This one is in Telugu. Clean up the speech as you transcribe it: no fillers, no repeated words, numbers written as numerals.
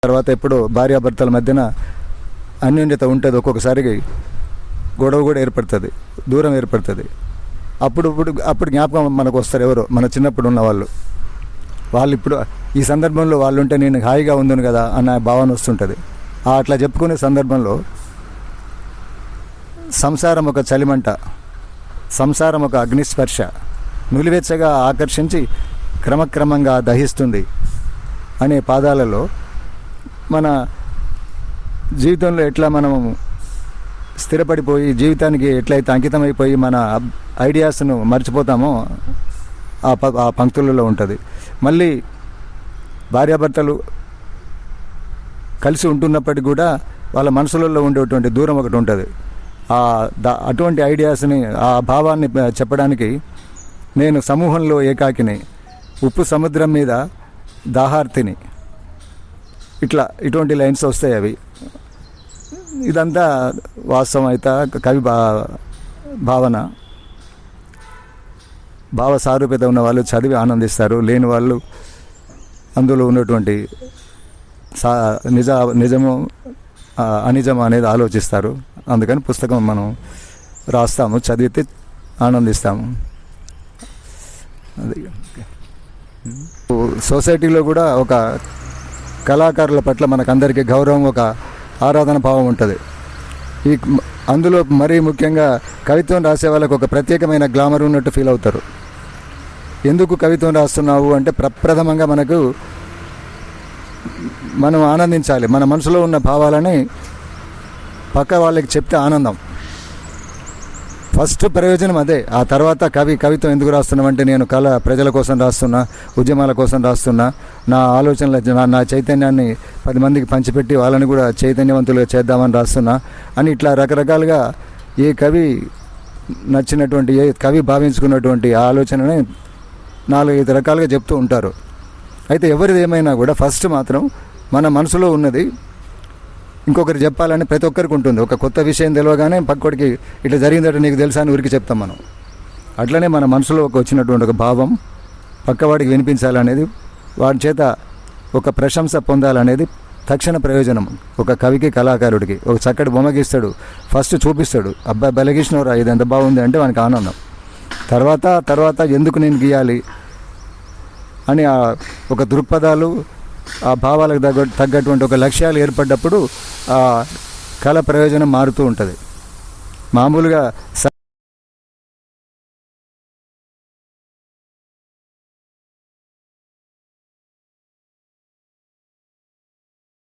తర్వాత ఎప్పుడు భార్యాభర్తల మధ్యన అన్యోన్యత ఉంటుంది, ఒక్కొక్కసారి గొడవ కూడా ఏర్పడుతుంది, దూరం ఏర్పడుతుంది. అప్పుడు జ్ఞాపకం మనకు వస్తారు ఎవరో మన చిన్నప్పుడు ఉన్న వాళ్ళు ఇప్పుడు ఈ సందర్భంలో వాళ్ళు ఉంటే నేను హాయిగా ఉందును కదా అన్న భావన వస్తుంటుంది. అట్లా చెప్పుకునే సందర్భంలో సంసారం ఒక చలిమంట, సంసారం ఒక అగ్నిస్పర్శ, నులివెచ్చగా ఆకర్షించి క్రమక్రమంగా దహిస్తుంది అనే పాదాలలో మన జీవితంలో ఎట్లా మనం స్థిరపడిపోయి జీవితానికి ఎట్లయితే అంకితమైపోయి మన ఐడియాస్ను మర్చిపోతామో ఆ పంక్తులలో ఉంటుంది. మళ్ళీ భార్యాభర్తలు కలిసి ఉంటున్నప్పటికీ కూడా వాళ్ళ మనసులలో ఉండేటువంటి దూరం ఒకటి ఉంటుంది. అటువంటి ఐడియాస్ని, ఆ భావాన్ని చెప్పడానికి నేను సమూహంలో ఏకాకిని, ఉప్పు సముద్రం మీద దాహార్తిని, ఇటువంటి లైన్స్ వస్తాయి. అవి ఇదంతా వాస్తవం అయితే కవి భావ సారూప్యత ఉన్న వాళ్ళు చదివి ఆనందిస్తారు, లేని వాళ్ళు అందులో ఉన్నటువంటి నిజము అనిజము అనేది ఆలోచిస్తారు. అందుకని పుస్తకం మనం రాస్తాము, చదివితే ఆనందిస్తాము. అది సొసైటీలో కూడా ఒక కళాకారుల పట్ల మనకందరికీ గౌరవం, ఒక ఆరాధన భావం ఉంటుంది. అందులో మరీ ముఖ్యంగా కవిత్వం రాసే వాళ్ళకు ఒక ప్రత్యేకమైన గ్లామర్ ఉన్నట్టు ఫీల్ అవుతారు. ఎందుకు కవిత్వం రాస్తున్నావు అంటే ప్రప్రథమంగా మనం ఆనందించాలి, మన మనసులో ఉన్న భావాలని పక్క వాళ్ళకి చెప్తే ఆనందం. ఫస్ట్ ప్రయోజనం అదే. ఆ తర్వాత కవిత్వం ఎందుకు రాస్తున్నామంటే నేను ప్రజల కోసం రాస్తున్నా, ఉద్యమాల కోసం రాస్తున్నా, నా ఆలోచనలు నా చైతన్యాన్ని 10 మందికి పంచిపెట్టి వాళ్ళని కూడా చైతన్యవంతులుగా చేద్దామని రాస్తున్నా అని ఇట్లా రకరకాలుగా ఏ కవి నచ్చినటువంటి, ఏ కవి భావించుకున్నటువంటి ఆలోచనని 4-5 రకాలుగా చెప్తూ ఉంటారు. అయితే ఎవరిది ఏమైనా కూడా ఫస్ట్ మాత్రం మన మనసులో ఉన్నది ఇంకొకరు చెప్పాలని ప్రతి ఒక్కరికి ఉంటుంది. ఒక కొత్త విషయం తెలియగానే పక్కోడికి ఇట్లా జరిగిందంటే నీకు తెలుసా అని ఊరికి చెప్తాం మనం. అట్లనే మన మనసులో వచ్చినటువంటి ఒక భావం పక్కవాడికి వినిపించాలనేది, వాడి చేత ఒక ప్రశంస పొందాలనేది తక్షణ ప్రయోజనం. ఒక కవికి, కళాకారుడికి ఒక చక్కటి బొమ్మ గీస్తాడు, ఫస్ట్ చూపిస్తాడు, అబ్బాయి బలగీసినవరా ఇది ఎంత బాగుంది అంటే వానికి ఆనందం. తర్వాత ఎందుకు నేను గీయాలి అని ఒక దృక్పథాలు, ఆ భావాలకు తగ్గటువంటి ఒక లక్ష్యాలు ఏర్పడ్డప్పుడు ఆ కళ ప్రయోజనం మారుతూ ఉంటుంది. మామూలుగా